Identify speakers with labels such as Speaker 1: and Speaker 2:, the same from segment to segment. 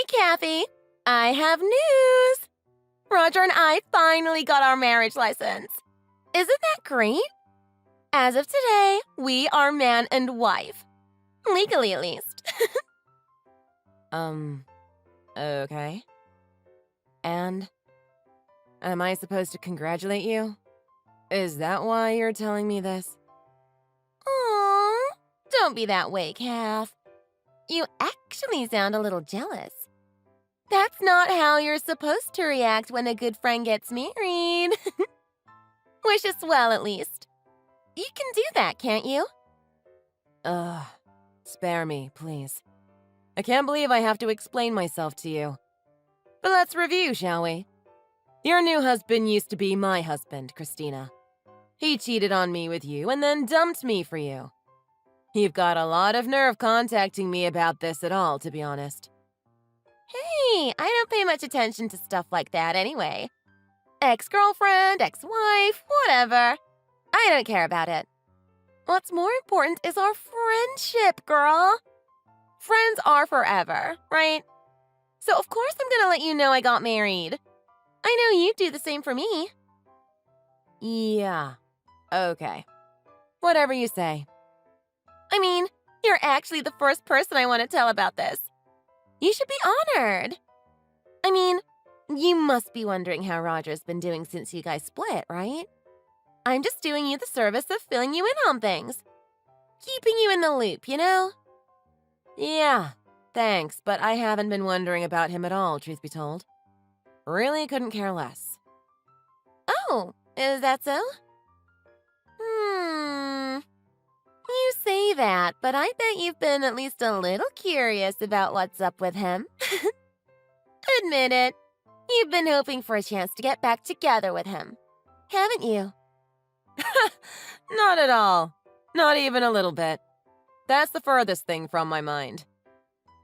Speaker 1: Kathy, I have news. Roger and I finally got our marriage license. Isn't that great? As of today, we are man and wife. Legally, at least.
Speaker 2: Okay. And? Am I supposed to congratulate you? Is that why you're telling me this?
Speaker 1: Aww, don't be that way, Kath. You actually sound a little jealous. That's not how you're supposed to react when a good friend gets married. Wish us well, at least. You can do that, can't you?
Speaker 2: Ugh. Spare me, please. I can't believe I have to explain myself to you. But let's review, shall we? Your new husband used to be my husband, Christina. He cheated on me with you and then dumped me for you. You've got a lot of nerve contacting me about this at all, to be honest.
Speaker 1: Hey, I don't pay much attention to stuff like that anyway. Ex-girlfriend, ex-wife, whatever. I don't care about it. What's more important is our friendship, girl. Friends are forever, right? So of course I'm gonna let you know I got married. I know you'd do the same for me.
Speaker 2: Yeah. Okay. Whatever you say.
Speaker 1: I mean, you're actually the first person I want to tell about this. You should be honored. I mean, you must be wondering how Roger's been doing since you guys split, right? I'm just doing you the service of filling you in on things. Keeping you in the loop, you know?
Speaker 2: Yeah, thanks, but I haven't been wondering about him at all, truth be told. Really couldn't care less.
Speaker 1: Oh, is that so? You say that, but I bet you've been at least a little curious about what's up with him. Admit it. You've been hoping for a chance to get back together with him, haven't you?
Speaker 2: Not at all. Not even a little bit. That's the furthest thing from my mind.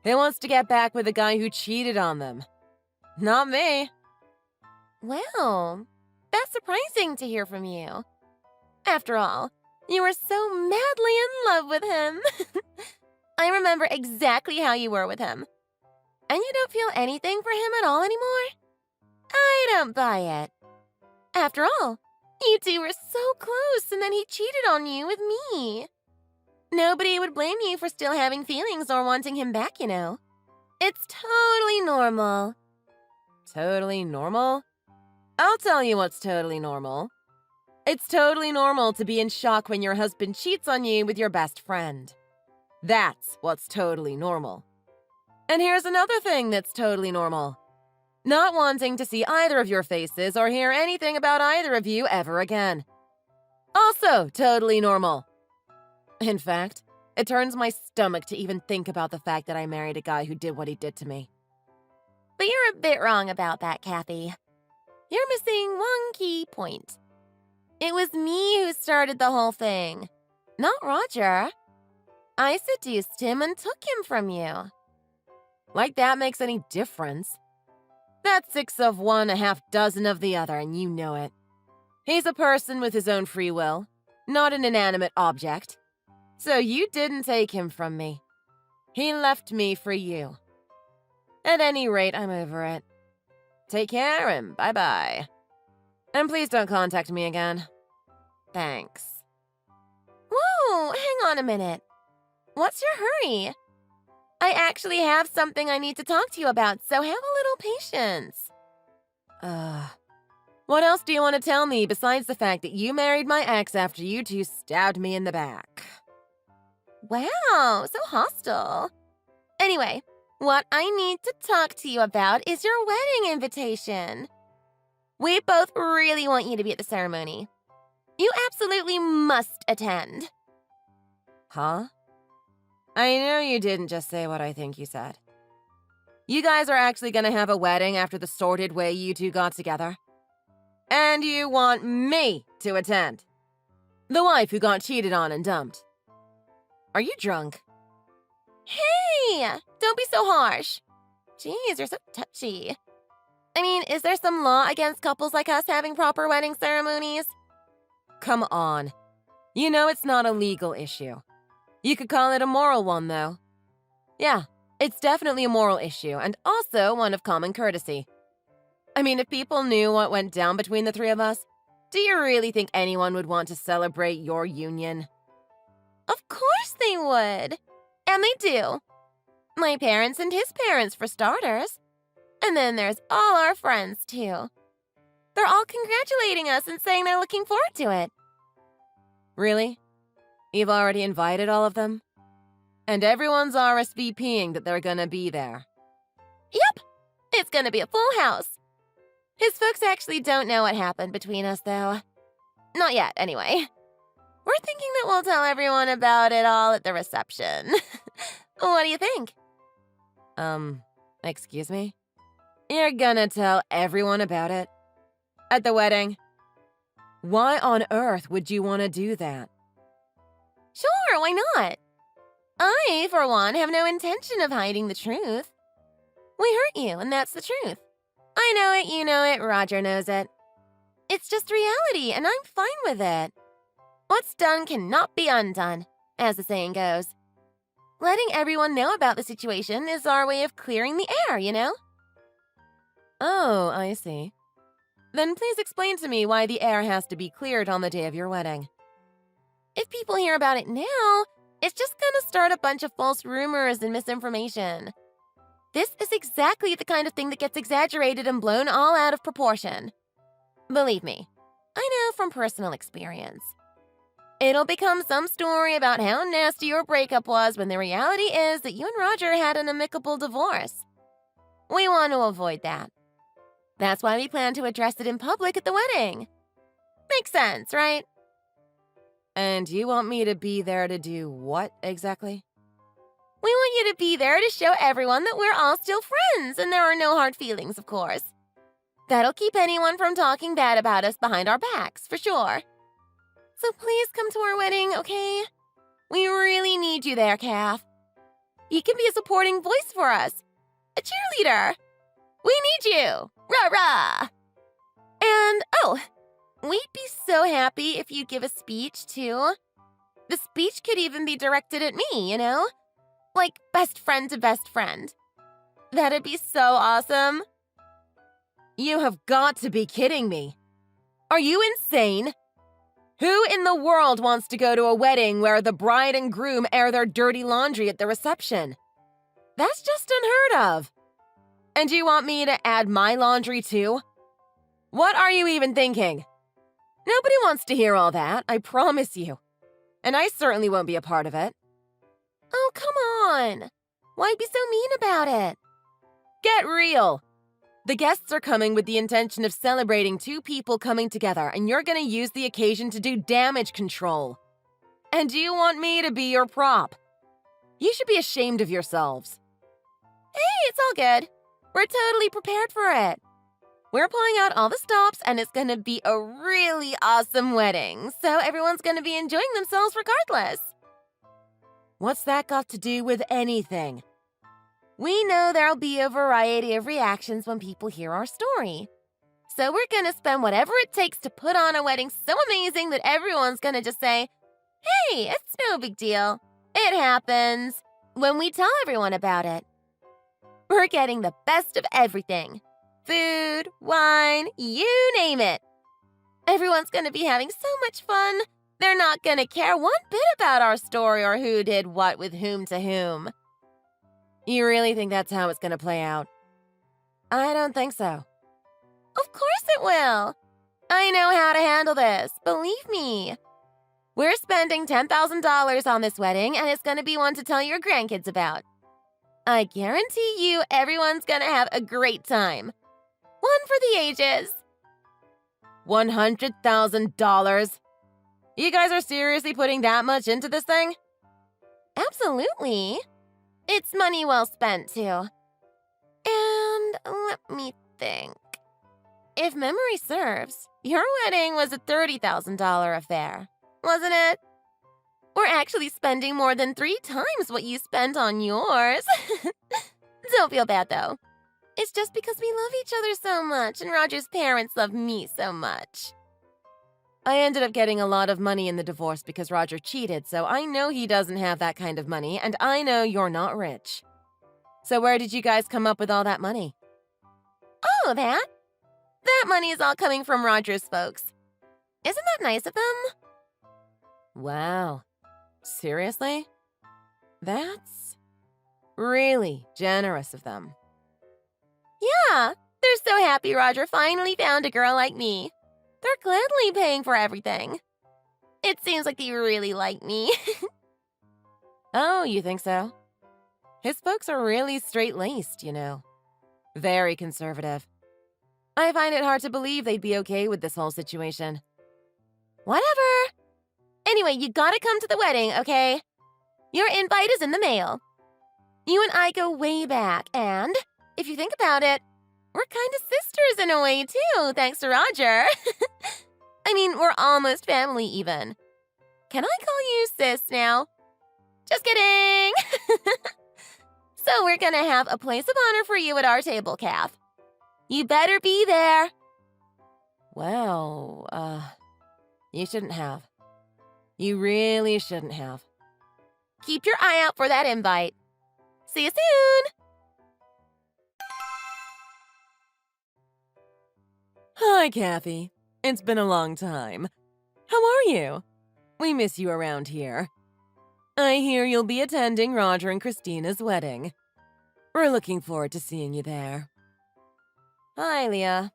Speaker 2: He wants to get back with the guy who cheated on them. Not me.
Speaker 1: Well, that's surprising to hear from you. After all, you were so madly in love with him. I remember exactly how you were with him. And you don't feel anything for him at all anymore? I don't buy it. After all, you two were so close and then he cheated on you with me. Nobody would blame you for still having feelings or wanting him back, you know. It's totally normal.
Speaker 2: Totally normal? I'll tell you what's totally normal. It's totally normal to be in shock when your husband cheats on you with your best friend. That's what's totally normal. And here's another thing that's totally normal. Not wanting to see either of your faces or hear anything about either of you ever again. Also totally normal. In fact, it turns my stomach to even think about the fact that I married a guy who did what he did to me.
Speaker 1: But you're a bit wrong about that, Kathy. You're missing one key point. It was me who started the whole thing, not Roger. I seduced him and took him from you.
Speaker 2: Like that makes any difference. That's 6 of one, a half dozen of the other, and you know it. He's a person with his own free will, not an inanimate object. So you didn't take him from me. He left me for you. At any rate, I'm over it. Take care and bye-bye. And please don't contact me again. Thanks.
Speaker 1: Whoa, hang on a minute. What's your hurry? I actually have something I need to talk to you about, so have a little patience.
Speaker 2: What else do you want to tell me besides the fact that you married my ex after you two stabbed me in the back?
Speaker 1: Wow, so hostile. Anyway, what I need to talk to you about is your wedding invitation. We both really want you to be at the ceremony. You absolutely must attend.
Speaker 2: Huh? I know you didn't just say what I think you said. You guys are actually gonna have a wedding after the sordid way you two got together? And you want me to attend? The wife who got cheated on and dumped. Are you drunk?
Speaker 1: Hey, don't be so harsh. Jeez, you're so touchy. I mean, is there some law against couples like us having proper wedding ceremonies?
Speaker 2: Come on. You know it's not a legal issue. You could call it a moral one, though. Yeah, It's definitely a moral issue, and also one of common courtesy. I mean, if people knew what went down between the three of us, do you really think anyone would want to celebrate your union?
Speaker 1: Of course they would. And they do. My parents and his parents, for starters. And then there's all our friends, too. They're all congratulating us and saying they're looking forward to it.
Speaker 2: Really? You've already invited all of them? And everyone's RSVPing that they're gonna be there.
Speaker 1: Yep. It's gonna be a full house. His folks actually don't know what happened between us, though. Not yet, anyway. We're thinking that we'll tell everyone about it all at the reception. What do you think?
Speaker 2: Excuse me? You're gonna tell everyone about it? At the wedding? Why on earth would you want to do that?
Speaker 1: Sure, why not? I, for one, have no intention of hiding the truth. We hurt you, and that's the truth. I know it, you know it, Roger knows it. It's just reality, and I'm fine with it. What's done cannot be undone, as the saying goes. Letting everyone know about the situation is our way of clearing the air, you know?
Speaker 2: Oh, I see. Then please explain to me why the air has to be cleared on the day of your wedding.
Speaker 1: If people hear about it now, it's just gonna start a bunch of false rumors and misinformation. This is exactly the kind of thing that gets exaggerated and blown all out of proportion. Believe me, I know from personal experience. It'll become some story about how nasty your breakup was when the reality is that you and Roger had an amicable divorce. We want to avoid that. That's why we plan to address it in public at the wedding. Makes sense, right?
Speaker 2: And you want me to be there to do what exactly?
Speaker 1: We want you to be there to show everyone that we're all still friends and there are no hard feelings, of course. That'll keep anyone from talking bad about us behind our backs, for sure. So please come to our wedding, okay? We really need you there, Calf. You can be a supporting voice for us. A cheerleader. We need you. Rah-rah! And, we'd be so happy if you'd give a speech, too. The speech could even be directed at me, you know? Like best friend to best friend. That'd be so awesome.
Speaker 2: You have got to be kidding me. Are you insane? Who in the world wants to go to a wedding where the bride and groom air their dirty laundry at the reception? That's just unheard of. And you want me to add my laundry too? What are you even thinking? Nobody wants to hear all that, I promise you. And I certainly won't be a part of it.
Speaker 1: Oh, come on. Why be so mean about it?
Speaker 2: Get real. The guests are coming with the intention of celebrating two people coming together, and you're going to use the occasion to do damage control. And you want me to be your prop? You should be ashamed of yourselves.
Speaker 1: Hey, it's all good. We're totally prepared for it. We're pulling out all the stops, and it's going to be a really awesome wedding, so everyone's going to be enjoying themselves regardless.
Speaker 2: What's that got to do with anything?
Speaker 1: We know there'll be a variety of reactions when people hear our story. So we're going to spend whatever it takes to put on a wedding so amazing that everyone's going to just say, hey, it's no big deal. It happens. When we tell everyone about it. We're getting the best of everything. Food, wine, you name it. Everyone's going to be having so much fun. They're not going to care one bit about our story or who did what with whom to whom.
Speaker 2: You really think that's how it's going to play out? I don't think so.
Speaker 1: Of course it will. I know how to handle this, believe me. We're spending $10,000 on this wedding, and it's going to be one to tell your grandkids about. I guarantee you everyone's going to have a great time. One for the ages.
Speaker 2: $100,000? You guys are seriously putting that much into this thing?
Speaker 1: Absolutely. It's money well spent, too. And let me think. If memory serves, your wedding was a $30,000 affair, wasn't it? We're actually spending more than 3 times what you spent on yours. Don't feel bad, though. It's just because we love each other so much, and Roger's parents love me so much.
Speaker 2: I ended up getting a lot of money in the divorce because Roger cheated, so I know he doesn't have that kind of money, and I know you're not rich. So where did you guys come up with all that money?
Speaker 1: Oh, that? That money is all coming from Roger's folks. Isn't that nice of them?
Speaker 2: Wow. Seriously? That's really generous of them.
Speaker 1: Yeah, they're so happy Roger finally found a girl like me. They're gladly paying for everything. It seems like they really like me.
Speaker 2: Oh, you think so? His folks are really straight-laced, you know. Very conservative. I find it hard to believe they'd be okay with this whole situation.
Speaker 1: Whatever. Anyway, you gotta come to the wedding, okay? Your invite is in the mail. You and I go way back, and if you think about it, we're kind of sisters in a way, too, thanks to Roger. I mean, we're almost family, even. Can I call you sis now? Just kidding! So we're gonna have a place of honor for you at our table, Kath. You better be there.
Speaker 2: Well, you shouldn't have. You really shouldn't have.
Speaker 1: Keep your eye out for that invite. See you soon!
Speaker 2: Hi, Kathy. It's been a long time. How are you? We miss you around here. I hear you'll be attending Roger and Christina's wedding. We're looking forward to seeing you there. Hi, Leah.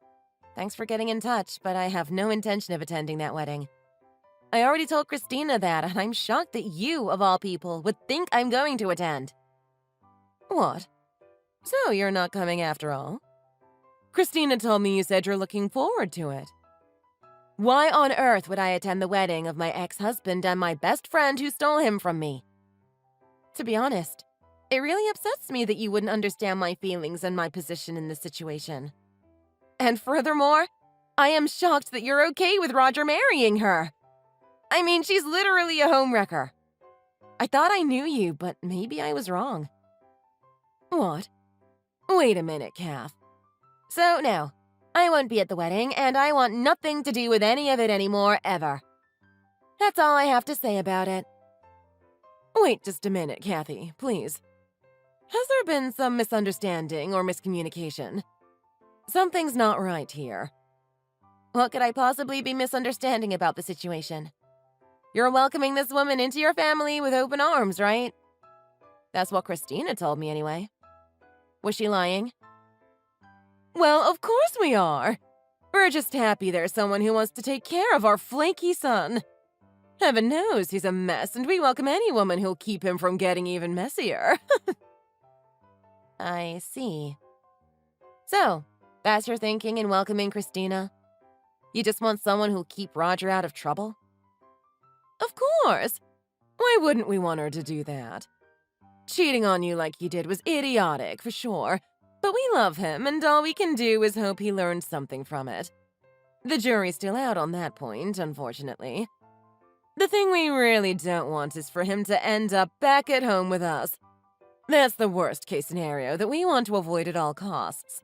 Speaker 2: Thanks for getting in touch, but I have no intention of attending that wedding. I already told Christina that, and I'm shocked that you, of all people, would think I'm going to attend. What? So you're not coming after all? Christina told me you said you're looking forward to it. Why on earth would I attend the wedding of my ex-husband and my best friend who stole him from me? To be honest, it really upsets me that you wouldn't understand my feelings and my position in this situation. And furthermore, I am shocked that you're okay with Roger marrying her. I mean, she's literally a homewrecker. I thought I knew you, but maybe I was wrong. What? Wait a minute, Kath. So, no, I won't be at the wedding, and I want nothing to do with any of it anymore, ever. That's all I have to say about it. Wait just a minute, Kathy, please. Has there been some misunderstanding or miscommunication? Something's not right here. What could I possibly be misunderstanding about the situation? You're welcoming this woman into your family with open arms, right? That's what Christina told me anyway. Was she lying? Well, of course we are. We're just happy there's someone who wants to take care of our flaky son. Heaven knows he's a mess, and we welcome any woman who'll keep him from getting even messier. I see. So, that's your thinking in welcoming Christina? You just want someone who'll keep Roger out of trouble? Of course! Why wouldn't we want her to do that? Cheating on you like he did was idiotic, for sure, but we love him, and all we can do is hope he learns something from it. The jury's still out on that point, unfortunately. The thing we really don't want is for him to end up back at home with us. That's the worst-case scenario that we want to avoid at all costs.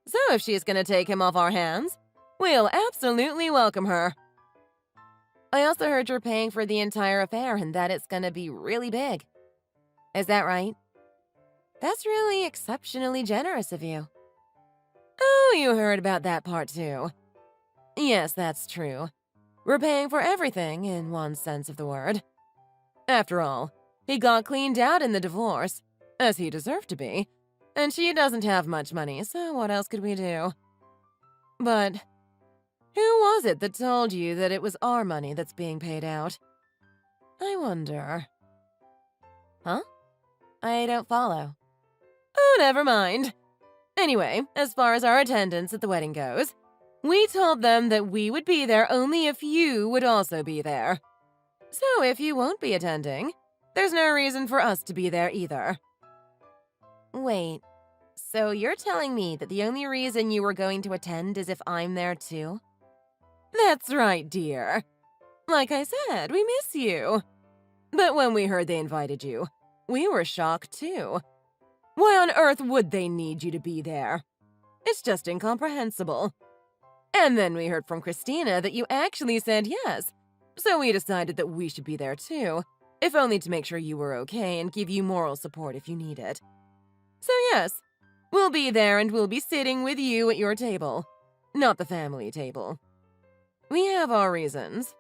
Speaker 2: So if she's gonna take him off our hands, we'll absolutely welcome her. I also heard you're paying for the entire affair and that it's gonna be really big. Is that right? That's really exceptionally generous of you. Oh, you heard about that part too. Yes, that's true. We're paying for everything in one sense of the word. After all, he got cleaned out in the divorce, as he deserved to be, and she doesn't have much money, so what else could we do? But who was it that told you that it was our money that's being paid out? I wonder. Huh? I don't follow. Oh, never mind. Anyway, as far as our attendance at the wedding goes, we told them that we would be there only if you would also be there. So if you won't be attending, there's no reason for us to be there either. Wait, so you're telling me that the only reason you were going to attend is if I'm there too? That's right, dear. Like I said, we miss you. But when we heard they invited you, we were shocked too. Why on earth would they need you to be there? It's just incomprehensible. And then we heard from Christina that you actually said yes, so we decided that we should be there too, if only to make sure you were okay and give you moral support if you need it. So yes, we'll be there and we'll be sitting with you at your table. Not the family table. We have our reasons.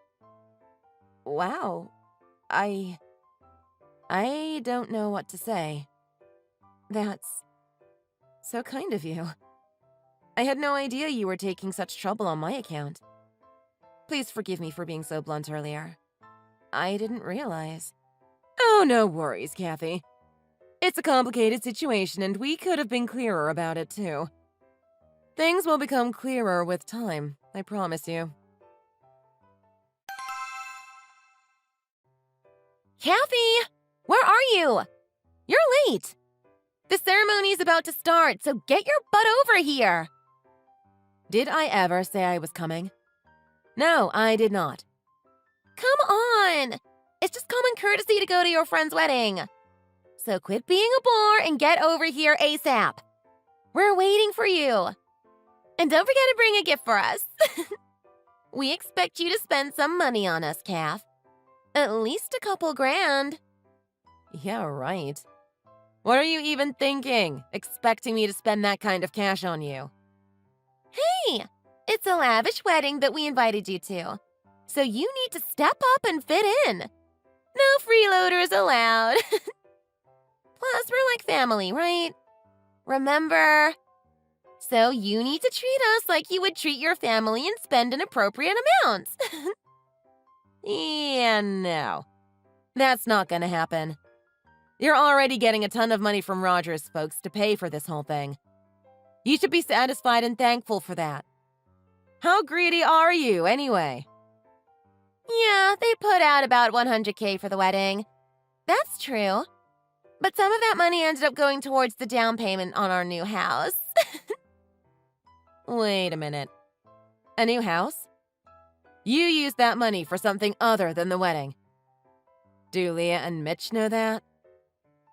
Speaker 2: Wow. I don't know what to say. That's so kind of you. I had no idea you were taking such trouble on my account. Please forgive me for being so blunt earlier. I didn't realize. Oh, no worries, Kathy. It's a complicated situation and we could have been clearer about it too. Things will become clearer with time, I promise you.
Speaker 1: Kathy! Where are you? You're late. The ceremony's about to start, so get your butt over here.
Speaker 2: Did I ever say I was coming? No, I did not.
Speaker 1: Come on! It's just common courtesy to go to your friend's wedding. So quit being a bore and get over here ASAP. We're waiting for you. And don't forget to bring a gift for us. We expect you to spend some money on us, Kath. At least a couple grand.
Speaker 2: Yeah, right. What are you even thinking? Expecting me to spend that kind of cash on you?
Speaker 1: Hey, it's a lavish wedding that we invited you to. So you need to step up and fit in. No freeloaders allowed. Plus, we're like family, right? Remember? So you need to treat us like you would treat your family and spend an appropriate amount.
Speaker 2: Yeah, no. That's not gonna happen. You're already getting a ton of money from Roger's folks to pay for this whole thing. You should be satisfied and thankful for that. How greedy are you, anyway?
Speaker 1: Yeah, they put out about $100K for the wedding. That's true. But some of that money ended up going towards the down payment on our new house.
Speaker 2: Wait a minute. A new house? You used that money for something other than the wedding. Do Leah and Mitch know that?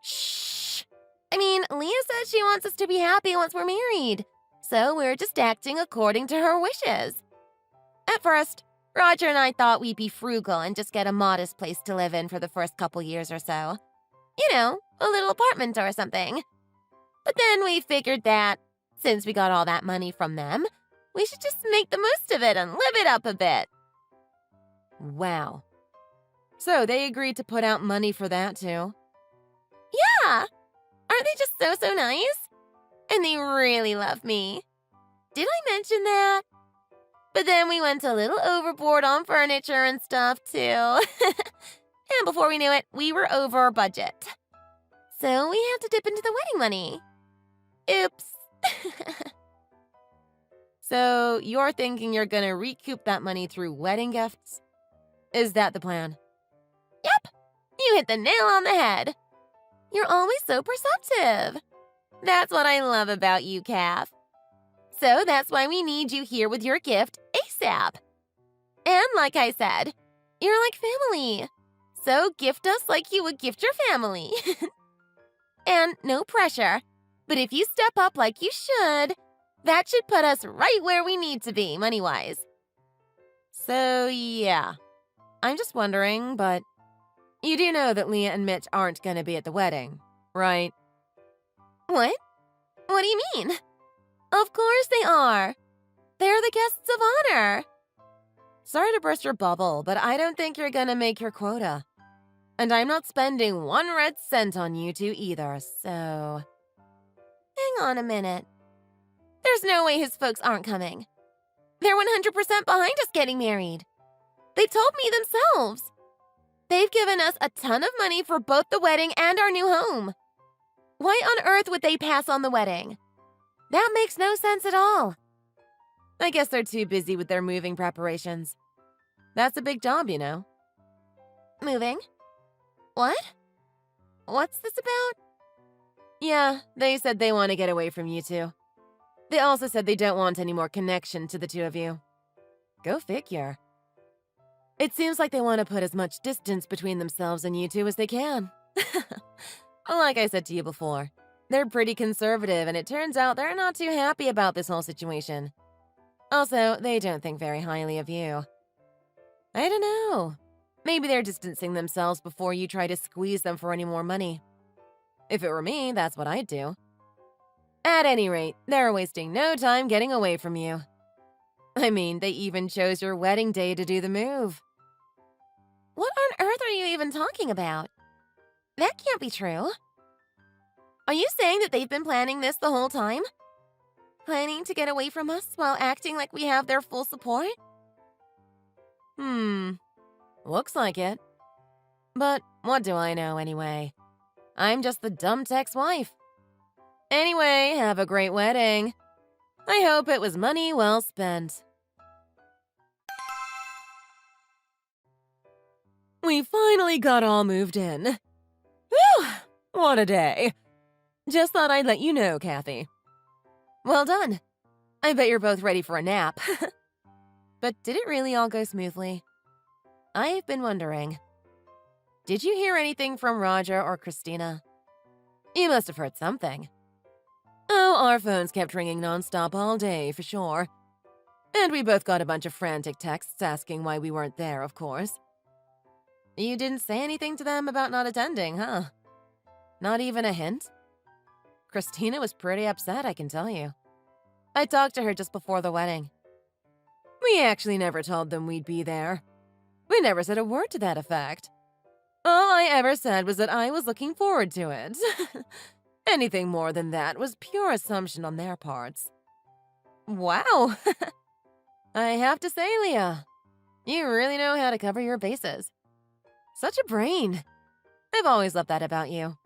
Speaker 1: Shh. I mean, Leah said she wants us to be happy once we're married. So we're just acting according to her wishes. At first, Roger and I thought we'd be frugal and just get a modest place to live in for the first couple years or so. You know, a little apartment or something. But then we figured that, since we got all that money from them, we should just make the most of it and live it up a bit.
Speaker 2: Wow. So they agreed to put out money for that too?
Speaker 1: Yeah! Aren't they just so nice? And they really love me. Did I mention that? But then we went a little overboard on furniture and stuff too. And before we knew it, we were over our budget. So we had to dip into the wedding money. Oops.
Speaker 2: So you're thinking you're gonna recoup that money through wedding gifts? Is that the plan?
Speaker 1: Yep. You hit the nail on the head. You're always so perceptive. That's what I love about you, Kath. So that's why we need you here with your gift ASAP. And like I said, you're like family. So gift us like you would gift your family. And no pressure. But if you step up like you should, that should put us right where we need to be, money-wise.
Speaker 2: So, yeah. I'm just wondering, but you do know that Leah and Mitch aren't gonna be at the wedding, right?
Speaker 1: What? What do you mean? Of course they are. They're the guests of honor.
Speaker 2: Sorry to burst your bubble, but I don't think you're gonna make your quota. And I'm not spending 1 red cent on you two either, so...
Speaker 1: Hang on a minute. There's no way his folks aren't coming. They're 100% behind us getting married. They told me themselves. They've given us a ton of money for both the wedding and our new home. Why on earth would they pass on the wedding? That makes no sense at all.
Speaker 2: I guess they're too busy with their moving preparations. That's a big job, you know.
Speaker 1: Moving? What? What's this about?
Speaker 2: Yeah, they said they want to get away from you two. They also said they don't want any more connection to the two of you. Go figure. It seems like they want to put as much distance between themselves and you two as they can. Like I said to you before, they're pretty conservative and it turns out they're not too happy about this whole situation. Also, they don't think very highly of you. I don't know. Maybe they're distancing themselves before you try to squeeze them for any more money. If it were me, that's what I'd do. At any rate, they're wasting no time getting away from you. I mean, they even chose your wedding day to do the move.
Speaker 1: What on earth are you even talking about? That can't be true. Are you saying that they've been planning this the whole time? Planning to get away from us while acting like we have their full support?
Speaker 2: Looks like it. But what do I know anyway? I'm just the dumb tech's wife. Anyway, have a great wedding. I hope it was money well spent. We finally got all moved in. Whew! What a day. Just thought I'd let you know, Kathy.
Speaker 1: Well done.
Speaker 2: I bet you're both ready for a nap. But did it really all go smoothly? I've been wondering. Did you hear anything from Roger or Christina? You must have heard something. Oh, our phones kept ringing nonstop all day, for sure. And we both got a bunch of frantic texts asking why we weren't there, of course. You didn't say anything to them about not attending, huh? Not even a hint? Christina was pretty upset, I can tell you. I talked to her just before the wedding. We actually never told them we'd be there. We never said a word to that effect. All I ever said was that I was looking forward to it. Anything more than that was pure assumption on their parts. Wow! I have to say, Leah, you really know how to cover your bases. Such a brain. I've always loved that about you.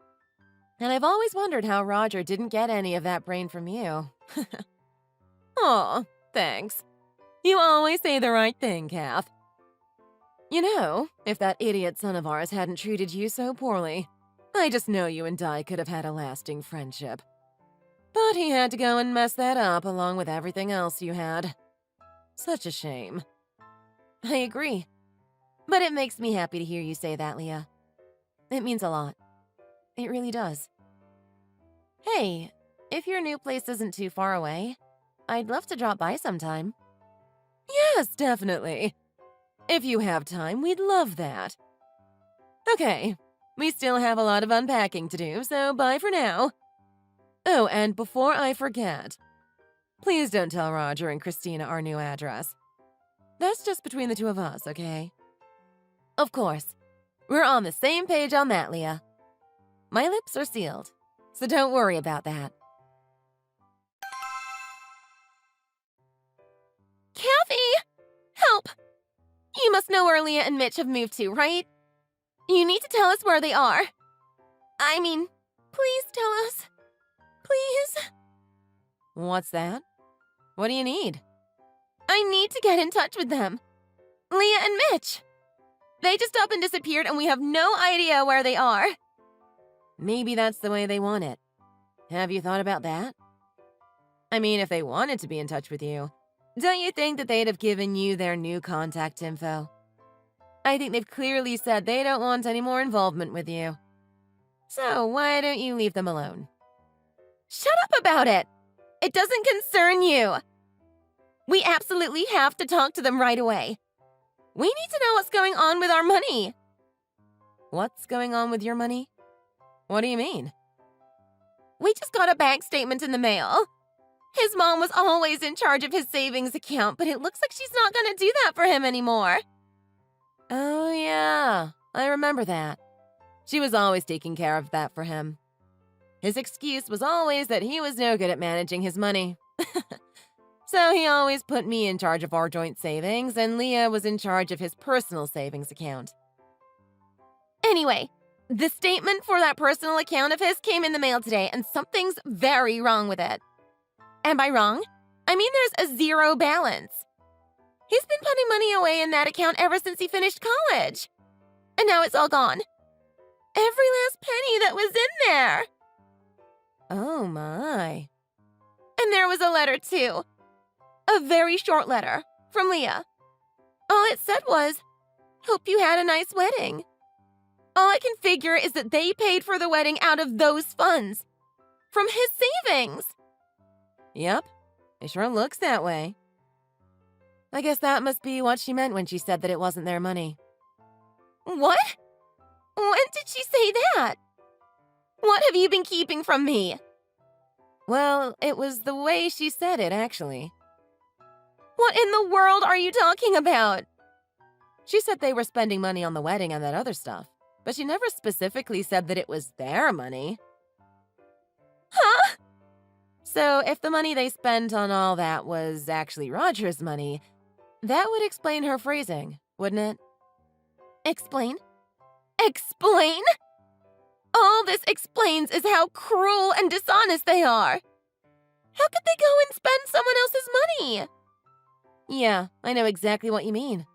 Speaker 2: And I've always wondered how Roger didn't get any of that brain from you. Aw, thanks. You always say the right thing, Kath. You know, if that idiot son of ours hadn't treated you so poorly, I just know you and Di could have had a lasting friendship. But he had to go and mess that up along with everything else you had. Such a shame. I agree. But it makes me happy to hear you say that, Leah. It means a lot. It really does. Hey, if your new place isn't too far away, I'd love to drop by sometime. Yes, definitely. If you have time, we'd love that. Okay, we still have a lot of unpacking to do, so bye for now. Oh, and before I forget, please don't tell Roger and Christina our new address. That's just between the two of us, okay? Of course. We're on the same page on that, Leah. My lips are sealed, so don't worry about that.
Speaker 1: Kathy! Help! You must know where Leah and Mitch have moved to, right? You need to tell us where they are. I mean, please tell us. Please.
Speaker 2: What's that? What do you need?
Speaker 1: I need to get in touch with them. Leah and Mitch. They just up and disappeared and we have no idea where they are.
Speaker 2: Maybe that's the way they want it. Have you thought about that? I mean, if they wanted to be in touch with you, don't you think that they'd have given you their new contact info? I think they've clearly said they don't want any more involvement with you. So why don't you leave them alone?
Speaker 1: Shut up about it! It doesn't concern you! We absolutely have to talk to them right away. We need to know what's going on with our money.
Speaker 2: What's going on with your money? What do you mean?
Speaker 1: We just got a bank statement in the mail. His mom was always in charge of his savings account, but it looks like she's not gonna do that for him anymore.
Speaker 2: Oh, yeah. I remember that. She was always taking care of that for him. His excuse was always that he was no good at managing his money. So he always put me in charge of our joint savings, and Leah was in charge of his personal savings account.
Speaker 1: Anyway, the statement for that personal account of his came in the mail today, and something's very wrong with it. And by wrong, I mean there's a zero balance. He's been putting money away in that account ever since he finished college. And now it's all gone. Every last penny that was in there.
Speaker 2: Oh, my.
Speaker 1: And there was a letter, too. A very short letter from Leah. All it said was, "Hope you had a nice wedding." All I can figure is that they paid for the wedding out of those funds. From his savings.
Speaker 2: Yep, it sure looks that way. I guess that must be what she meant when she said that it wasn't their money.
Speaker 1: What? When did she say that? What have you been keeping from me?
Speaker 2: Well, it was the way she said it, actually.
Speaker 1: What in the world are you talking about?
Speaker 2: She said they were spending money on the wedding and that other stuff, but she never specifically said that it was their money.
Speaker 1: Huh?
Speaker 2: So if the money they spent on all that was actually Roger's money, that would explain her phrasing, wouldn't it?
Speaker 1: Explain? Explain? All this explains is how cruel and dishonest they are. How could they go and spend someone else's money?
Speaker 2: Yeah, I know exactly what you mean.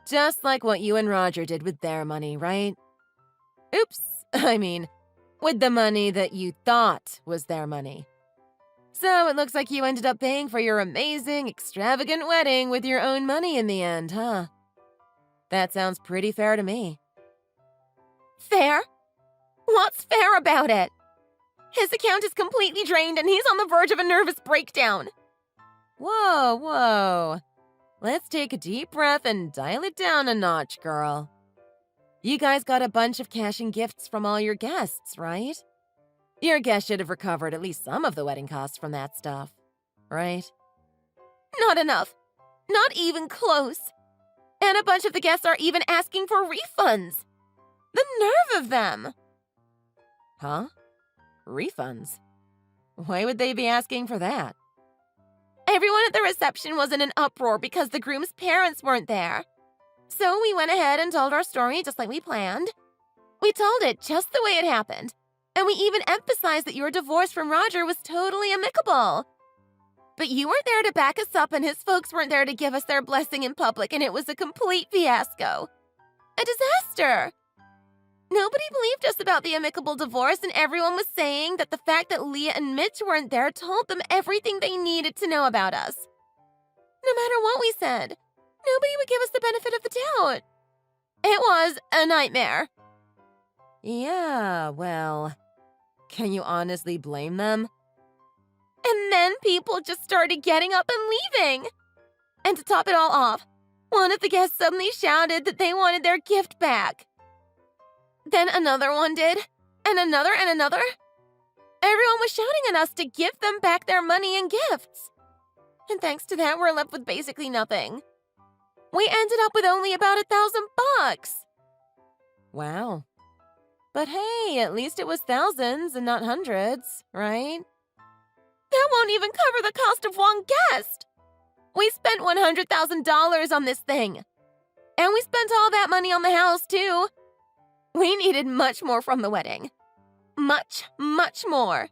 Speaker 2: Just like what you and Roger did with their money, right? Oops, I mean, with the money that you thought was their money. So it looks like you ended up paying for your amazing, extravagant wedding with your own money in the end, huh? That sounds pretty fair to me.
Speaker 1: Fair? What's fair about it? His account is completely drained and he's on the verge of a nervous breakdown.
Speaker 2: Whoa, whoa. Let's take a deep breath and dial it down a notch, girl. You guys got a bunch of cash and gifts from all your guests, right? Your guests should have recovered at least some of the wedding costs from that stuff, right?
Speaker 1: Not enough. Not even close. And a bunch of the guests are even asking for refunds. The nerve of them!
Speaker 2: Huh? Refunds? Why would they be asking for that?
Speaker 1: Everyone at the reception was in an uproar because the groom's parents weren't there. So we went ahead and told our story just like we planned. We told it just the way it happened. And we even emphasized that your divorce from Roger was totally amicable. But you weren't there to back us up and his folks weren't there to give us their blessing in public, and it was a complete fiasco. A disaster. Nobody believed us about the amicable divorce, and everyone was saying that the fact that Leah and Mitch weren't there told them everything they needed to know about us. No matter what we said, nobody would give us the benefit of the doubt. It was a nightmare.
Speaker 2: Yeah, well, can you honestly blame them?
Speaker 1: And then people just started getting up and leaving. And to top it all off, one of the guests suddenly shouted that they wanted their gift back. Then another one did, and another and another. Everyone was shouting at us to give them back their money and gifts. And thanks to that, we're left with basically nothing. We ended up with only about $1,000.
Speaker 2: Wow. But hey, at least it was thousands and not hundreds, right?
Speaker 1: That won't even cover the cost of one guest. We spent $100,000 on this thing. And we spent all that money on the house, too. We needed much more from the wedding. Much, much more.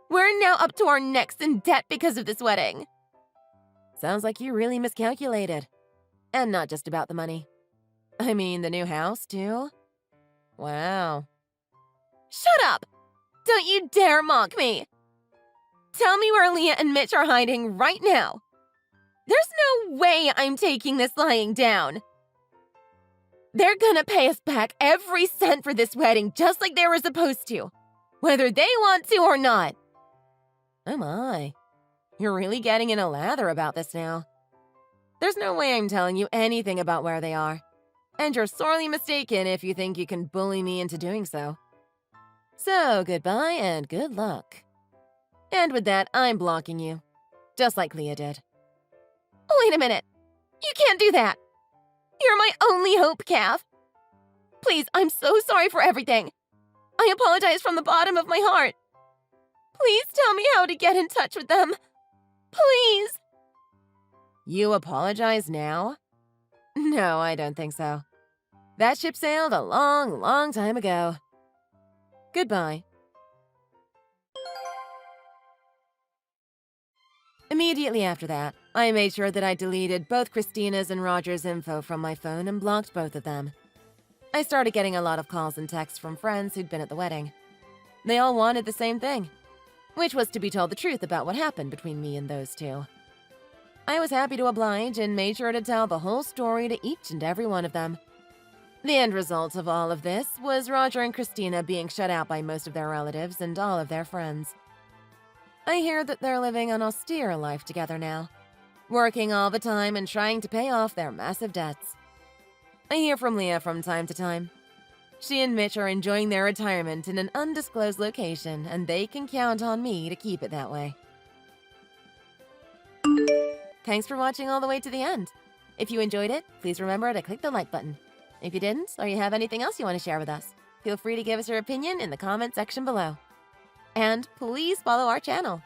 Speaker 1: We're now up to our necks in debt because of this wedding.
Speaker 2: Sounds like you really miscalculated. And not just about the money. I mean, the new house, too? Wow.
Speaker 1: Shut up! Don't you dare mock me! Tell me where Leah and Mitch are hiding right now. There's no way I'm taking this lying down. They're gonna pay us back every cent for this wedding just like they were supposed to, whether they want to or not.
Speaker 2: Oh my. You're really getting in a lather about this now. There's no way I'm telling you anything about where they are. And you're sorely mistaken if you think you can bully me into doing so. So, goodbye and good luck. And with that, I'm blocking you. Just like Leah did.
Speaker 1: Wait a minute. You can't do that. You're my only hope, Calf. Please, I'm so sorry for everything. I apologize from the bottom of my heart. Please tell me how to get in touch with them. Please.
Speaker 2: You apologize now? No, I don't think so. That ship sailed a long, long time ago. Goodbye. Immediately after that, I made sure that I deleted both Christina's and Roger's info from my phone and blocked both of them. I started getting a lot of calls and texts from friends who'd been at the wedding. They all wanted the same thing, which was to be told the truth about what happened between me and those two. I was happy to oblige and made sure to tell the whole story to each and every one of them. The end result of all of this was Roger and Christina being shut out by most of their relatives and all of their friends. I hear that they're living an austere life together now, working all the time and trying to pay off their massive debts. I hear from Leah from time to time. She and Mitch are enjoying their retirement in an undisclosed location, and they can count on me to keep it that way. Thanks for watching all the way to the end. If you enjoyed it, please remember to click the like button. If you didn't, or you have anything else you want to share with us, feel free to give us your opinion in the comment section below. And please follow our channel.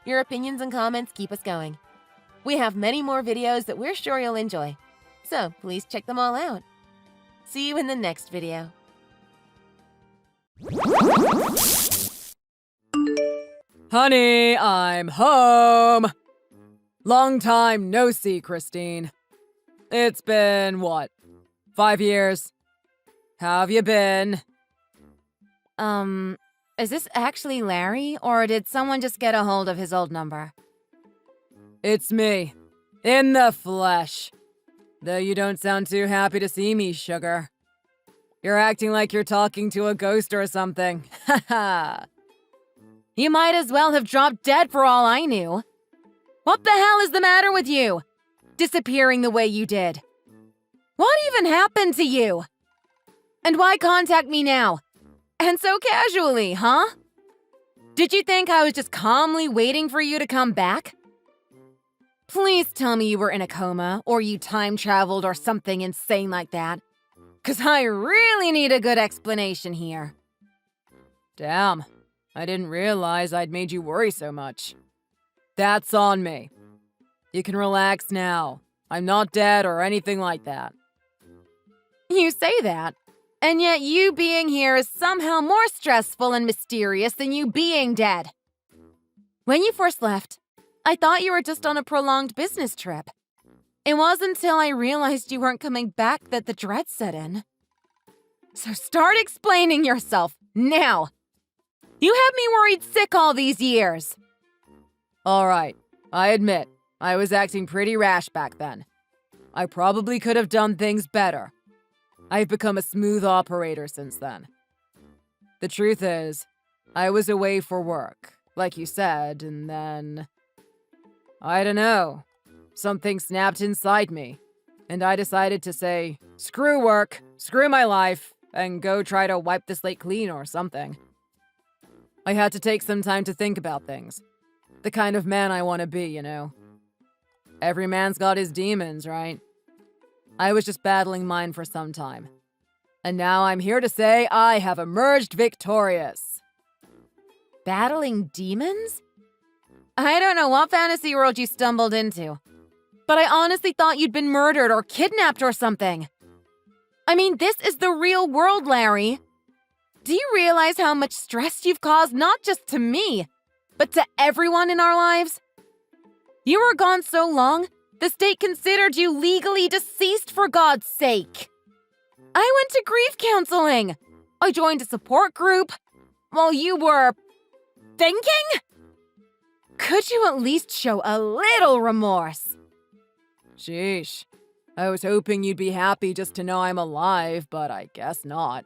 Speaker 2: Your opinions and comments keep us going. We have many more videos that we're sure you'll enjoy, so please check them all out. See you in the next video.
Speaker 3: Honey, I'm home! Long time no see, Christine. It's been, what, 5 years? How have you been?
Speaker 1: Is this actually Larry, or did someone just get a hold of his old number?
Speaker 3: It's me. In the flesh. Though you don't sound too happy to see me, sugar. You're acting like you're talking to a ghost or something. Ha ha.
Speaker 1: You might as well have dropped dead for all I knew. What the hell is the matter with you? Disappearing the way you did. What even happened to you? And why contact me now? And so casually, huh? Did you think I was just calmly waiting for you to come back? Please tell me you were in a coma, or you time traveled, or something insane like that. 'Cause I really need a good explanation here.
Speaker 3: Damn, I didn't realize I'd made you worry so much. That's on me. You can relax now. I'm not dead or anything like that.
Speaker 1: You say that, and yet you being here is somehow more stressful and mysterious than you being dead. When you first left, I thought you were just on a prolonged business trip. It wasn't until I realized you weren't coming back that the dread set in. So start explaining yourself, now! You have me worried sick all these years!
Speaker 3: Alright, I admit, I was acting pretty rash back then. I probably could have done things better. I've become a smooth operator since then. The truth is, I was away for work, like you said, and then... I don't know. Something snapped inside me, and I decided to say, screw work, screw my life, and go try to wipe the slate clean or something. I had to take some time to think about things. The kind of man I want to be, you know. Every man's got his demons, right? I was just battling mine for some time. And now I'm here to say I have emerged victorious.
Speaker 1: Battling demons? I don't know what fantasy world you stumbled into, but I honestly thought you'd been murdered or kidnapped or something. I mean, this is the real world, Larry. Do you realize how much stress you've caused not just to me, but to everyone in our lives? You were gone so long, the state considered you legally deceased, for God's sake. I went to grief counseling. I joined a support group while you were... thinking? Could you at least show a little remorse?
Speaker 3: Sheesh. I was hoping you'd be happy just to know I'm alive, but I guess not.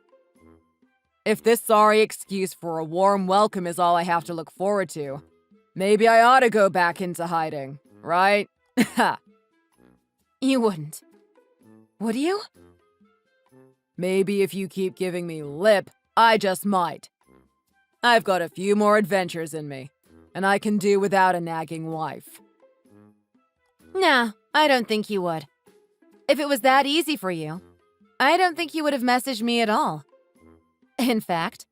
Speaker 3: If this sorry excuse for a warm welcome is all I have to look forward to, maybe I ought to go back into hiding, right? Ha!
Speaker 1: You wouldn't. Would you?
Speaker 3: Maybe if you keep giving me lip, I just might. I've got a few more adventures in me, and I can do without a nagging wife.
Speaker 1: Nah, I don't think you would. If it was that easy for you, I don't think you would have messaged me at all. In fact,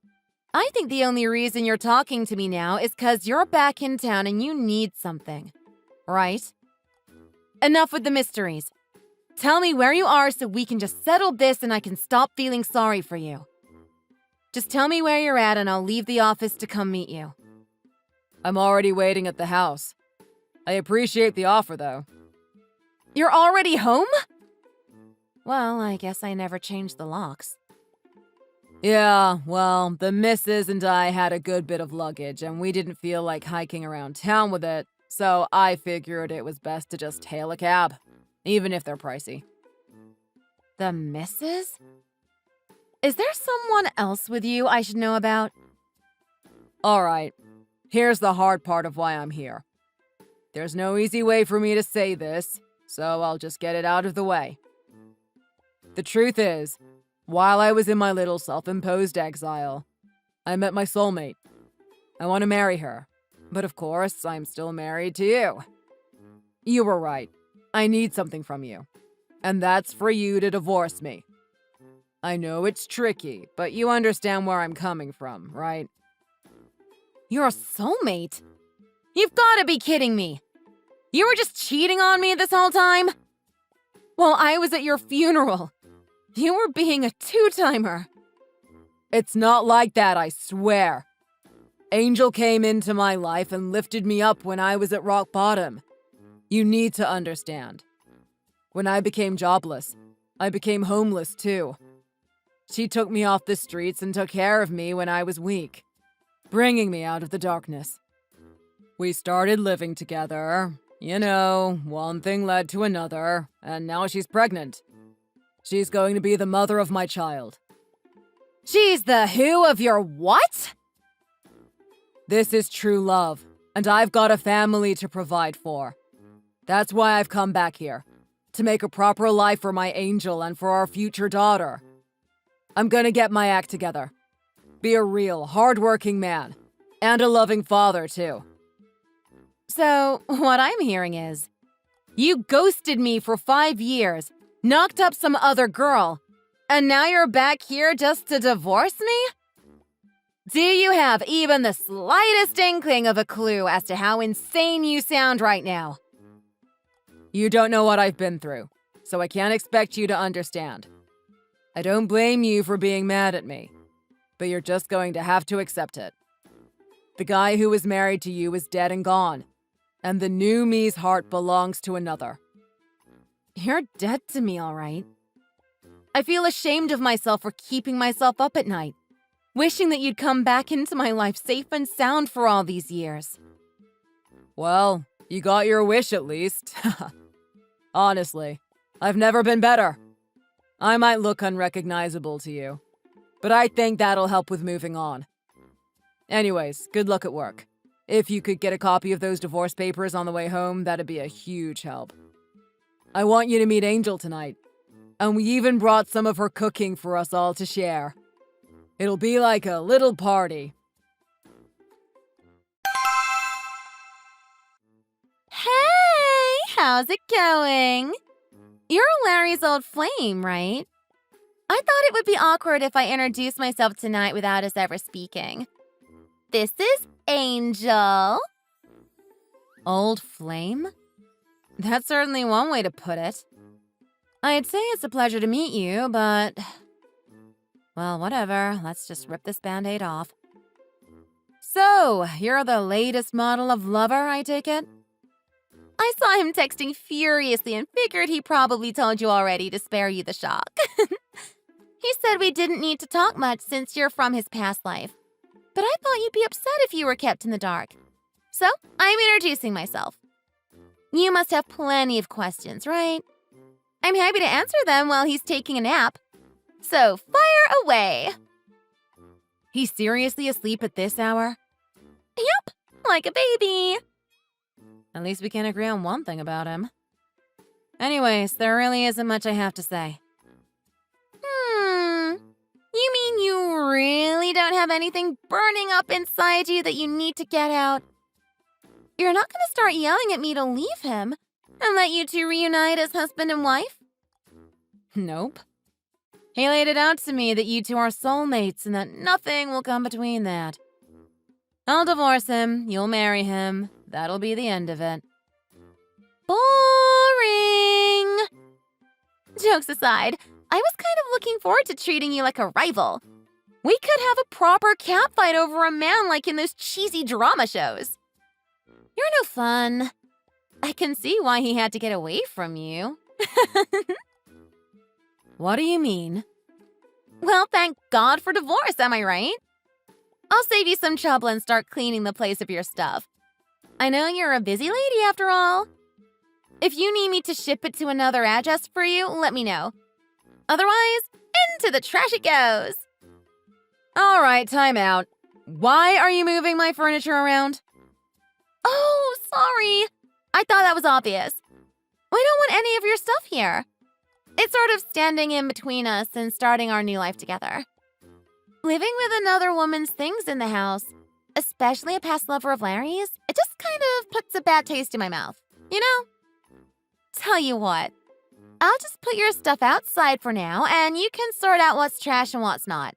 Speaker 1: I think the only reason you're talking to me now is 'cause you're back in town and you need something, right? Enough with the mysteries. Tell me where you are so we can just settle this and I can stop feeling sorry for you. Just tell me where you're at and I'll leave the office to come meet you.
Speaker 3: I'm already waiting at the house. I appreciate the offer, though.
Speaker 1: You're already home? Well, I guess I never changed the locks.
Speaker 3: Yeah, well, the missus and I had a good bit of luggage, and we didn't feel like hiking around town with it, so I figured it was best to just hail a cab, even if they're pricey.
Speaker 1: The missus? Is there someone else with you I should know about?
Speaker 3: Alright, here's the hard part of why I'm here. There's no easy way for me to say this, so I'll just get it out of the way. The truth is, While I was in my little self-imposed exile, I met my soulmate. I want to marry her. But of course, I'm still married to you. You were right. I need something from you. And that's for you to divorce me. I know it's tricky, but you understand where I'm coming from, right?
Speaker 2: You're a soulmate? You've got to be kidding me. You were just cheating on me this whole time? While I was at your funeral, you were being a two-timer.
Speaker 3: It's not like that, I swear. Angel came into my life and lifted me up when I was at rock bottom. You need to understand. When I became jobless, I became homeless too. She took me off the streets and took care of me when I was weak, bringing me out of the darkness. We started living together. You know, one thing led to another, and now she's pregnant. She's going to be the mother of my child.
Speaker 2: She's the who of your what?
Speaker 3: This is true love, and I've got a family to provide for. That's why I've come back here, to make a proper life for my angel and for our future daughter. I'm gonna get my act together. Be a real, hard-working man, and a loving father, too.
Speaker 2: So, what I'm hearing is, you ghosted me for 5 years, knocked up some other girl, and now you're back here just to divorce me? Do you have even the slightest inkling of a clue as to how insane you sound right now?
Speaker 3: You don't know what I've been through, so I can't expect you to understand. I don't blame you for being mad at me, but you're just going to have to accept it. The guy who was married to you is dead and gone, and the new me's heart belongs to another.
Speaker 2: You're dead to me, all right. I feel ashamed of myself for keeping myself up at night, wishing that you'd come back into my life safe and sound for all these years.
Speaker 3: Well, you got your wish at least. Honestly, I've never been better. I might look unrecognizable to you, but I think that'll help with moving on. Anyways, good luck at work. If you could get a copy of those divorce papers on the way home, that'd be a huge help. I want you to meet Angel tonight, and we even brought some of her cooking for us all to share. It'll be like a little party.
Speaker 2: Hey, how's it going? You're Larry's old flame, right? I thought it would be awkward if I introduced myself tonight without us ever speaking. This is Angel. Old flame? That's certainly one way to put it. I'd say it's a pleasure to meet you, but... well, whatever. Let's just rip this Band-Aid off. So, you're the latest model of lover, I take it? I saw him texting furiously and figured he probably told you already to spare you the shock. He said we didn't need to talk much since you're from his past life. But I thought you'd be upset if you were kept in the dark. So, I'm introducing myself. You must have plenty of questions, right? I'm happy to answer them while he's taking a nap. So, fire away! He's seriously asleep at this hour? Yep, like a baby. At least we can agree on one thing about him. Anyways, there really isn't much I have to say. You mean you really don't have anything burning up inside you that you need to get out? You're not going to start yelling at me to leave him and let you two reunite as husband and wife? Nope. He laid it out to me that you two are soulmates and that nothing will come between that. I'll divorce him, you'll marry him, that'll be the end of it. Boring! Jokes aside, I was kind of looking forward to treating you like a rival. We could have a proper catfight over a man like in those cheesy drama shows. You're no fun. I can see why he had to get away from you. What do you mean? Well, thank God for divorce, am I right? I'll save you some trouble and start cleaning the place of your stuff. I know you're a busy lady after all. If you need me to ship it to another address for you, let me know. Otherwise, into the trash it goes. All right, time out. Why are you moving my furniture around? Oh, sorry. I thought that was obvious. We don't want any of your stuff here.
Speaker 1: It's sort of standing in between us and starting our new life together. Living with another woman's things in the house, especially a past lover of Larry's, it just kind of puts a bad taste in my mouth, you know? Tell you what, I'll just put your stuff outside for now, and you can sort out what's trash and what's not.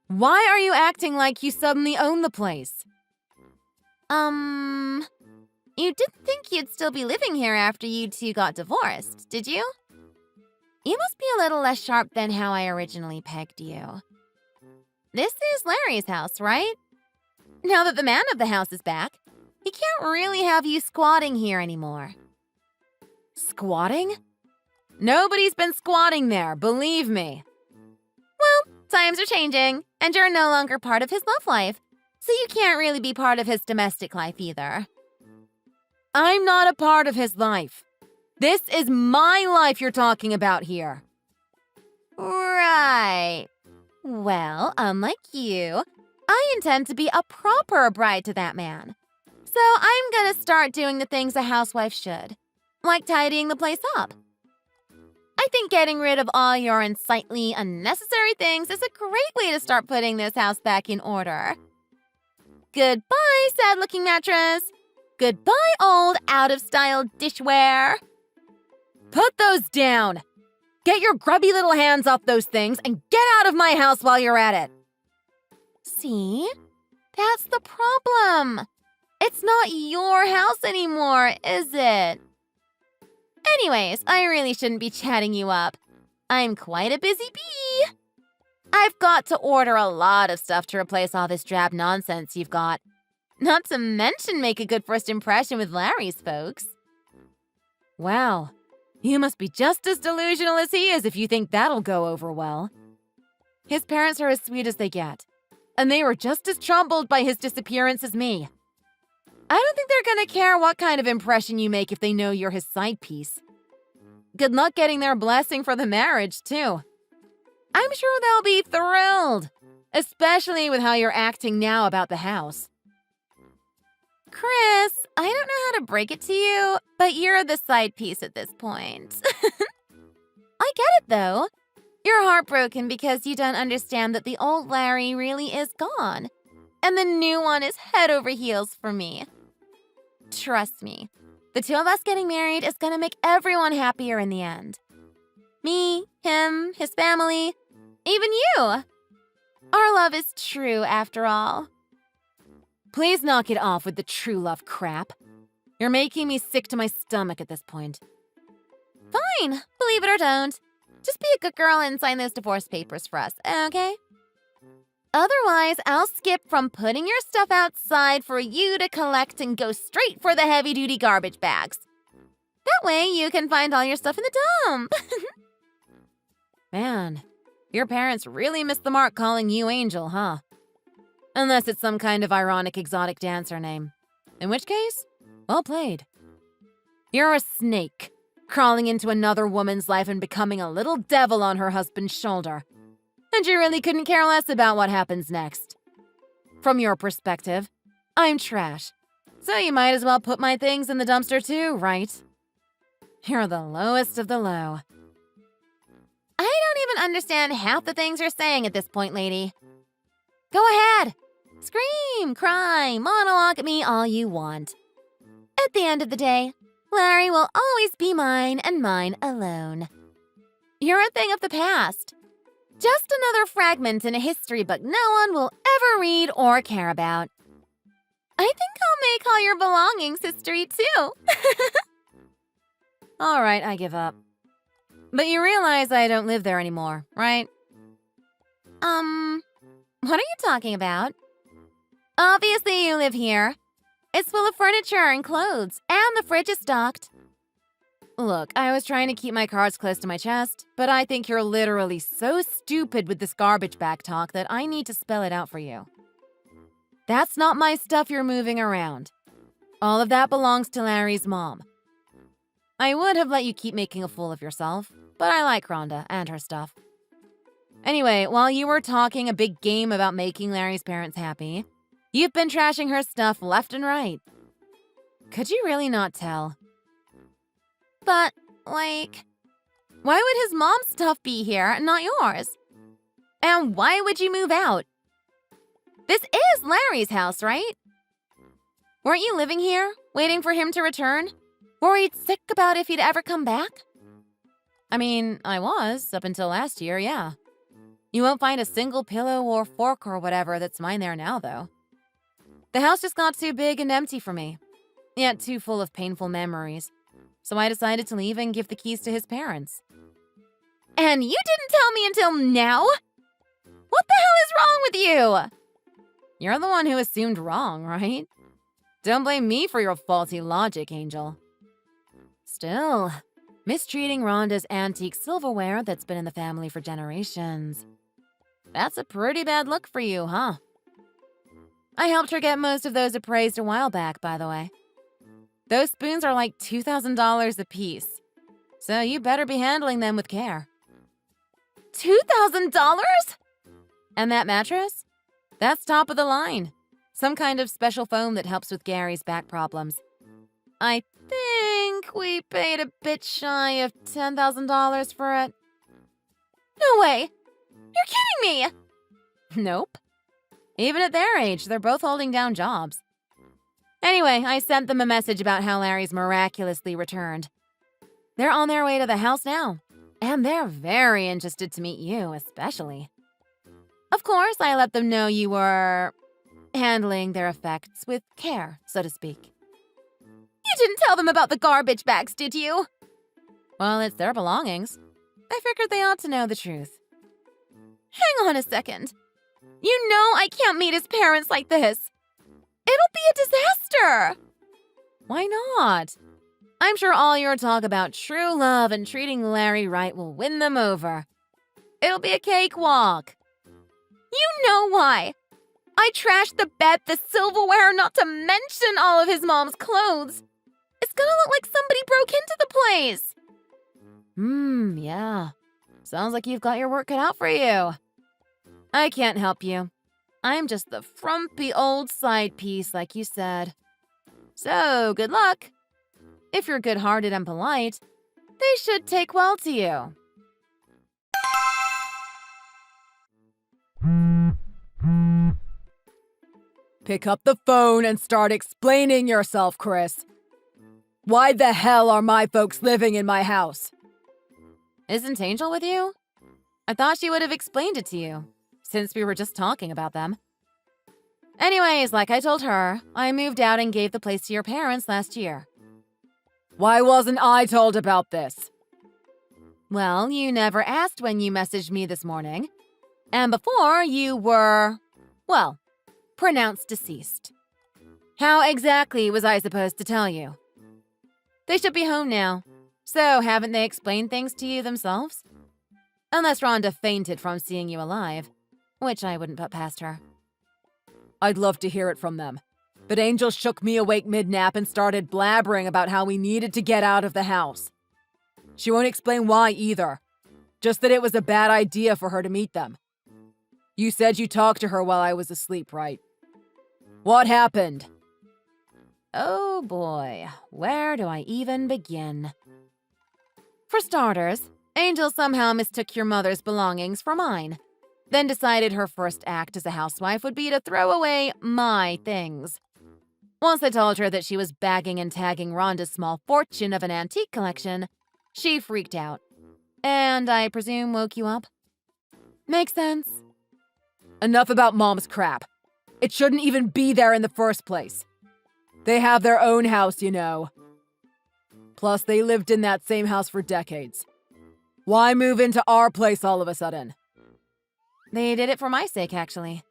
Speaker 3: Why are you acting like you suddenly own the place?
Speaker 1: You didn't think you'd still be living here after you two got divorced, did you? You must be a little less sharp than how I originally pegged you. This is Larry's house, right? Now that the man of the house is back, he can't really have you squatting here anymore.
Speaker 3: Squatting? Nobody's been squatting there, believe me.
Speaker 1: Well, times are changing, and you're no longer part of his love life, so you can't really be part of his domestic life either.
Speaker 3: I'm not a part of his life. This is my life you're talking about here.
Speaker 1: Right. Well, unlike you, I intend to be a proper bride to that man. So I'm gonna start doing the things a housewife should, like tidying the place up. I think getting rid of all your unsightly, unnecessary things is a great way to start putting this house back in order. Goodbye, sad-looking mattress. Goodbye, old, out-of-style dishware.
Speaker 3: Put those down. Get your grubby little hands off those things and get out of my house while you're at it.
Speaker 1: See? That's the problem. It's not your house anymore, is it? Anyways, I really shouldn't be chatting you up. I'm quite a busy bee. I've got to order a lot of stuff to replace all this drab nonsense you've got. Not to mention make a good first impression with Larry's folks.
Speaker 3: Wow, you must be just as delusional as he is if you think that'll go over well. His parents are as sweet as they get, and they were just as troubled by his disappearance as me. I don't think they're gonna care what kind of impression you make if they know you're his side piece. Good luck getting their blessing for the marriage, too. I'm sure they'll be thrilled, especially with how you're acting now about the house.
Speaker 1: Chris, I don't know how to break it to you, but you're the side piece at this point. I get it, though. You're heartbroken because you don't understand that the old Larry really is gone, and the new one is head over heels for me. Trust me, the two of us getting married is gonna make everyone happier in the end. Me, him, his family, even you. Our love is true, after all.
Speaker 3: Please knock it off with the true love crap. You're making me sick to my stomach at this point.
Speaker 1: Fine, believe it or don't. Just be a good girl and sign those divorce papers for us, okay? Otherwise, I'll skip from putting your stuff outside for you to collect and go straight for the heavy-duty garbage bags. That way you can find all your stuff in the dump.
Speaker 3: Man, your parents really missed the mark calling you Angel, huh? Unless it's some kind of ironic exotic dancer name. In which case, well played. You're a snake, crawling into another woman's life and becoming a little devil on her husband's shoulder. And you really couldn't care less about what happens next. From your perspective, I'm trash. So you might as well put my things in the dumpster too, right? You're the lowest of the low.
Speaker 1: I don't even understand half the things you're saying at this point, lady. Go ahead. Scream, cry, monologue at me all you want. At the end of the day, Larry will always be mine and mine alone. You're a thing of the past. Just another fragment in a history book no one will ever read or care about. I think I'll make all your belongings history too.
Speaker 3: All right, I give up. But you realize I don't live there anymore, right?
Speaker 1: What are you talking about? Obviously you live here. It's full of furniture and clothes, and the fridge is stocked.
Speaker 3: Look, I was trying to keep my cards close to my chest, but I think you're literally so stupid with this garbage bag talk that I need to spell it out for you. That's not my stuff you're moving around. All of that belongs to Larry's mom. I would have let you keep making a fool of yourself, but I like Rhonda and her stuff. Anyway, while you were talking a big game about making Larry's parents happy, you've been trashing her stuff left and right. Could you really not tell?
Speaker 1: But, like, Why would his mom's stuff be here and not yours? And why would you move out? This is Larry's house, right? Weren't you living here, waiting for him to return? Worried sick about if he'd ever come back? I mean, I was, up until last year, yeah. You won't find a single pillow or fork or whatever that's mine there now, though. The house just got too big and empty for me, yet too full of painful memories. So I decided to leave and give the keys to his parents. And you didn't tell me until now? What the hell is wrong with you? You're the one who assumed wrong, right? Don't blame me for your faulty logic, Angel. Still, mistreating Rhonda's antique silverware that's been in the family for generations. That's a pretty bad look for you, huh? I helped her get most of those appraised a while back, by the way. Those spoons are like $2,000 a piece, so you better be handling them with care. $2,000? And that mattress? That's top of the line. Some kind of special foam that helps with Gary's back problems. I think we paid a bit shy of $10,000 for it. No way! You're kidding me! Nope. Even at their age, they're both holding down jobs. Anyway, I sent them a message about how Larry's miraculously returned. They're on their way to the house now, and they're very interested to meet you, especially. Of course, I let them know you were handling their effects with care, so to speak. You didn't tell them about the garbage bags, did you? Well, it's their belongings. I figured they ought to know the truth. Hang on a second. You know I can't meet his parents like this. It'll be a disaster. Why not? I'm sure all your talk about true love and treating Larry right will win them over. It'll be a cakewalk. You know why. I trashed the bed, the silverware, not to mention all of his mom's clothes. It's gonna look like somebody broke into the place. Yeah. Sounds like you've got your work cut out for you. I can't help you. I'm just the frumpy old side piece, like you said. So, good luck. If you're good-hearted and polite, they should take well to you.
Speaker 3: Pick up the phone and start explaining yourself, Chris. Why the hell are my folks living in my house?
Speaker 1: Isn't Angel with you? I thought she would have explained it to you, since we were just talking about them. Anyways, like I told her, I moved out and gave the place to your parents last year.
Speaker 3: Why wasn't I told about this?
Speaker 1: Well, you never asked when you messaged me this morning. And before, you were, well, pronounced deceased. How exactly was I supposed to tell you? They should be home now. So, haven't they explained things to you themselves? Unless Rhonda fainted from seeing you alive, which I wouldn't put past her.
Speaker 3: I'd love to hear it from them. But Angel shook me awake mid-nap and started blabbering about how we needed to get out of the house. She won't explain why either. Just that it was a bad idea for her to meet them. You said you talked to her while I was asleep, right? What happened?
Speaker 1: Oh boy, where do I even begin? For starters, Angel somehow mistook your mother's belongings for mine, then decided her first act as a housewife would be to throw away my things. Once I told her that she was bagging and tagging Rhonda's small fortune of an antique collection, she freaked out. And I presume woke you up? Makes sense.
Speaker 3: Enough about Mom's crap. It shouldn't even be there in the first place. They have their own house, you know. Plus, they lived in that same house for decades. Why move into our place all of a sudden?
Speaker 1: They did it for my sake, actually.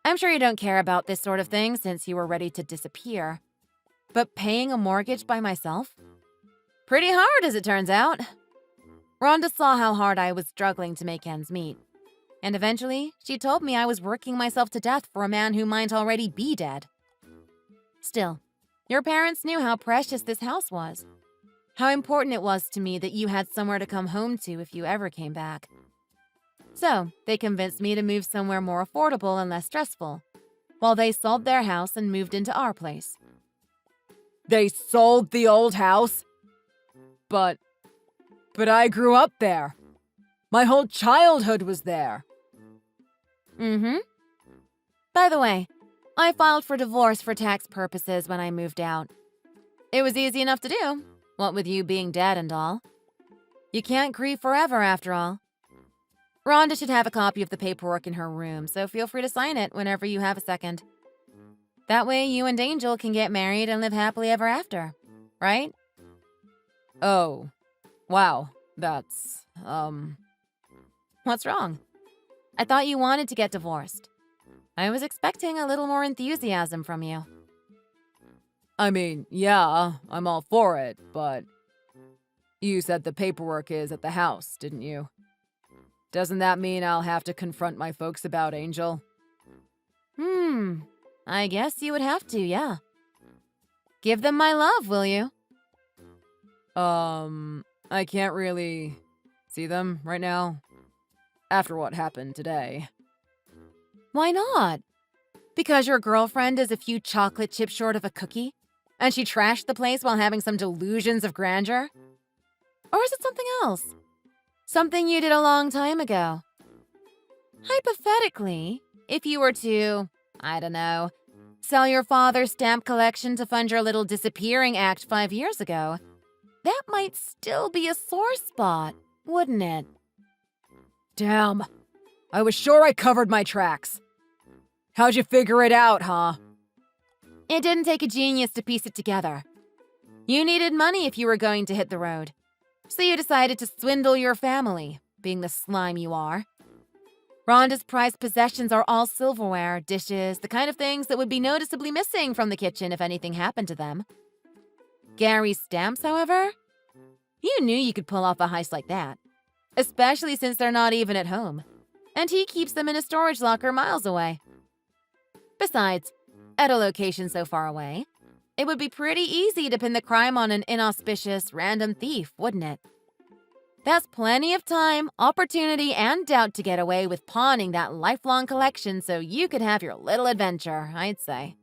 Speaker 1: I'm sure you don't care about this sort of thing since you were ready to disappear. But paying a mortgage by myself? Pretty hard, as it turns out. Rhonda saw how hard I was struggling to make ends meet. And eventually, she told me I was working myself to death for a man who might already be dead. Still, your parents knew how precious this house was. How important it was to me that you had somewhere to come home to if you ever came back. So, they convinced me to move somewhere more affordable and less stressful, while they sold their house and moved into our place.
Speaker 3: They sold the old house? But But I grew up there. My whole childhood was there.
Speaker 1: Mm-hmm. By the way, I filed for divorce for tax purposes when I moved out. It was easy enough to do, what with you being dead and all. You can't grieve forever, after all. Rhonda should have a copy of the paperwork in her room, so feel free to sign it whenever you have a second. That way you and Angel can get married and live happily ever after, right?
Speaker 3: Oh, wow, that's,
Speaker 1: What's wrong? I thought you wanted to get divorced. I was expecting a little more enthusiasm from you.
Speaker 3: I mean, yeah, I'm all for it, but you said the paperwork is at the house, didn't you? Doesn't that mean I'll have to confront my folks about Angel?
Speaker 1: I guess you would have to, yeah. Give them my love, will you?
Speaker 3: I can't really see them right now. After what happened today.
Speaker 1: Why not? Because your girlfriend is a few chocolate chips short of a cookie? And she trashed the place while having some delusions of grandeur? Or is it something else? Something you did a long time ago? Hypothetically, if you were to, I don't know, sell your father's stamp collection to fund your little disappearing act 5 years ago, that might still be a sore spot, wouldn't it?
Speaker 3: Damn. I was sure I covered my tracks. How'd you figure it out, huh?
Speaker 1: It didn't take a genius to piece it together. You needed money if you were going to hit the road. So you decided to swindle your family, being the slime you are. Rhonda's prized possessions are all silverware, dishes, the kind of things that would be noticeably missing from the kitchen if anything happened to them. Gary's stamps, however? You knew you could pull off a heist like that. Especially since they're not even at home. And he keeps them in a storage locker miles away. Besides, at a location so far away, it would be pretty easy to pin the crime on an inauspicious, random thief, wouldn't it? That's plenty of time, opportunity, and doubt to get away with pawning that lifelong collection so you could have your little adventure, I'd say.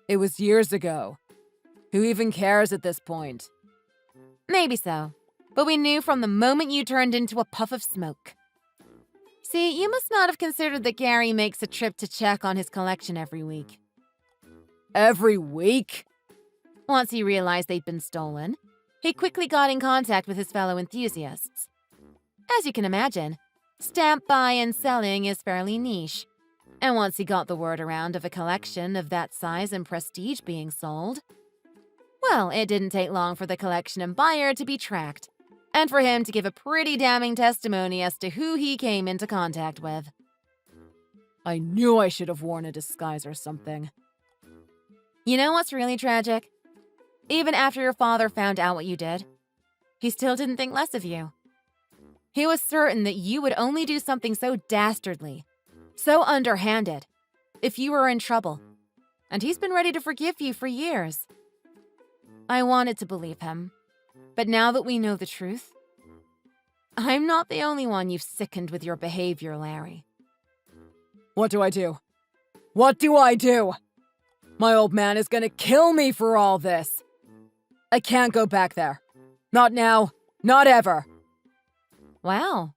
Speaker 3: It was years ago. Who even cares at this point?
Speaker 1: Maybe so, but we knew from the moment you turned into a puff of smoke. See, you must not have considered that Gary makes a trip to check on his collection every week.
Speaker 3: Every week?
Speaker 1: Once he realized they'd been stolen, he quickly got in contact with his fellow enthusiasts. As you can imagine, stamp buy and selling is fairly niche. And once he got the word around of a collection of that size and prestige being sold, well, it didn't take long for the collection and buyer to be tracked, and for him to give a pretty damning testimony as to who he came into contact with.
Speaker 3: I knew I should have worn a disguise or something.
Speaker 1: You know what's really tragic? Even after your father found out what you did, he still didn't think less of you. He was certain that you would only do something so dastardly, so underhanded, if you were in trouble, and he's been ready to forgive you for years. I wanted to believe him, but now that we know the truth, I'm not the only one you've sickened with your behavior, Larry.
Speaker 3: What do I do? What do I do? My old man is gonna kill me for all this. I can't go back there. Not now. Not ever.
Speaker 1: Wow.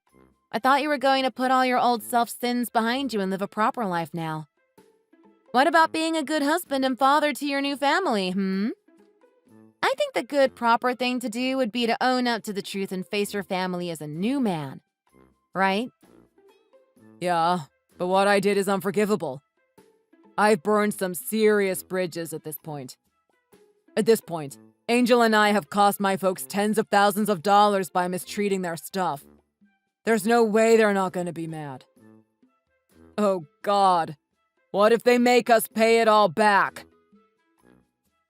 Speaker 1: I thought you were going to put all your old self-sins behind you and live a proper life now. What about being a good husband and father to your new family, I think the good, proper thing to do would be to own up to the truth and face your family as a new man. Right?
Speaker 3: Yeah, but what I did is unforgivable. I've burned some serious bridges at this point. At this point, Angel and I have cost my folks tens of thousands of dollars by mistreating their stuff. There's no way they're not gonna be mad. Oh God, what if they make us pay it all back?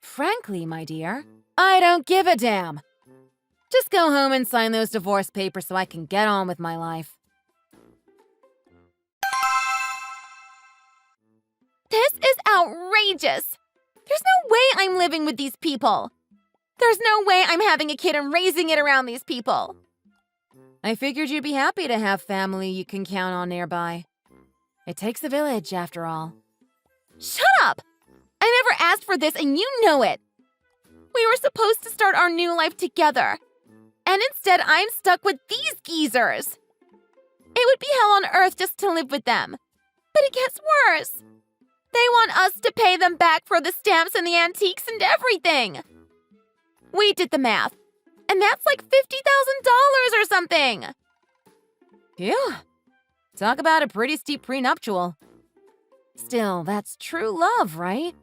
Speaker 1: Frankly, my dear, I don't give a damn. Just go home and sign those divorce papers so I can get on with my life. This is outrageous! There's no way I'm living with these people! There's no way I'm having a kid and raising it around these people! I figured you'd be happy to have family you can count on nearby. It takes a village, after all. Shut up! I never asked for this and you know it! We were supposed to start our new life together. And instead, I'm stuck with these geezers. It would be hell on earth just to live with them. But it gets worse. They want us to pay them back for the stamps and the antiques and everything. We did the math, and that's like $50,000 or something.
Speaker 2: Phew. Talk about a pretty steep prenuptial. Still, that's true love, right?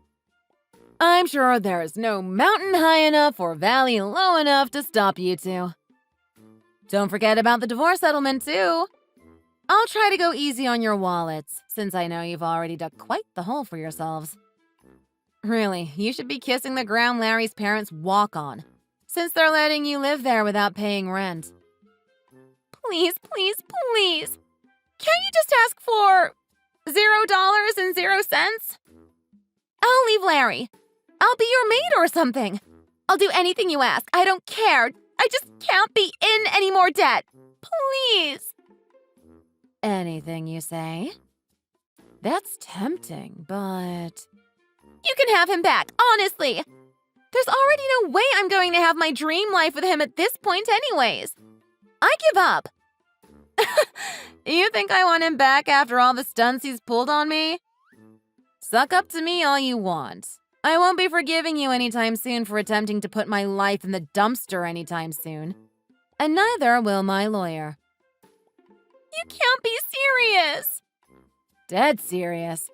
Speaker 2: I'm sure there is no mountain high enough or valley low enough to stop you two. Don't forget about the divorce settlement, too. I'll try to go easy on your wallets, since I know you've already dug quite the hole for yourselves. Really, you should be kissing the ground Larry's parents walk on, since they're letting you live there without paying rent.
Speaker 1: Please, please, please. Can't you just ask for $0.00? I'll leave Larry. I'll be your maid or something. I'll do anything you ask. I don't care. I just can't be in any more debt. Please.
Speaker 2: Anything you say? That's tempting, but...
Speaker 1: You can have him back, honestly. There's already no way I'm going to have my dream life with him at this point anyways. I give up.
Speaker 2: You think I want him back after all the stunts he's pulled on me? Suck up to me all you want. I won't be forgiving you anytime soon for attempting to put my life in the dumpster anytime soon. And neither will my lawyer.
Speaker 1: You can't be serious.
Speaker 2: Dead serious.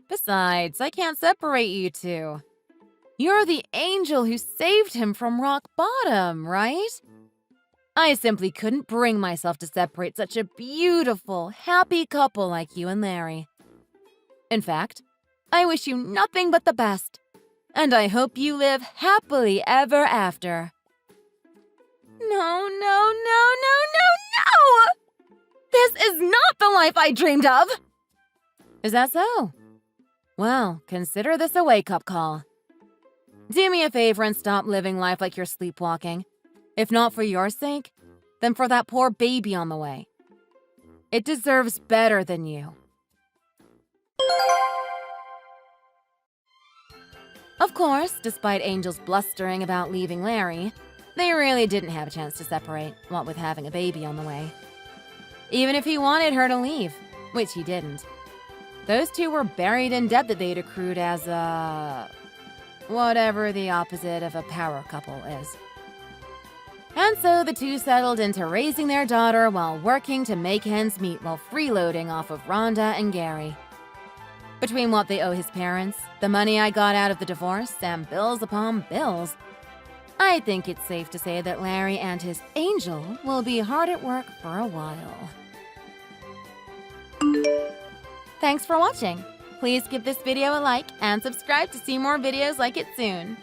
Speaker 2: Besides, I can't separate you two. You're the angel who saved him from rock bottom, right? I simply couldn't bring myself to separate such a beautiful, happy couple like you and Larry. In fact, I wish you nothing but the best, and I hope you live happily ever after.
Speaker 1: No, no, no, no, no, no! This is not the life I dreamed of!
Speaker 2: Is that so? Well, consider this a wake-up call. Do me a favor and stop living life like you're sleepwalking. If not for your sake, then for that poor baby on the way. It deserves better than you. Of course, despite Angel's blustering about leaving Larry, they really didn't have a chance to separate, what with having a baby on the way. Even if he wanted her to leave, which he didn't. Those two were buried in debt that they'd accrued as whatever the opposite of a power couple is. And so the two settled into raising their daughter while working to make ends meet while freeloading off of Rhonda and Gary. Between what they owe his parents, the money I got out of the divorce, and bills upon bills, I think it's safe to say that Larry and his angel will be hard at work for a while. Thanks for watching. Please give this video a like and subscribe to see more videos like it soon.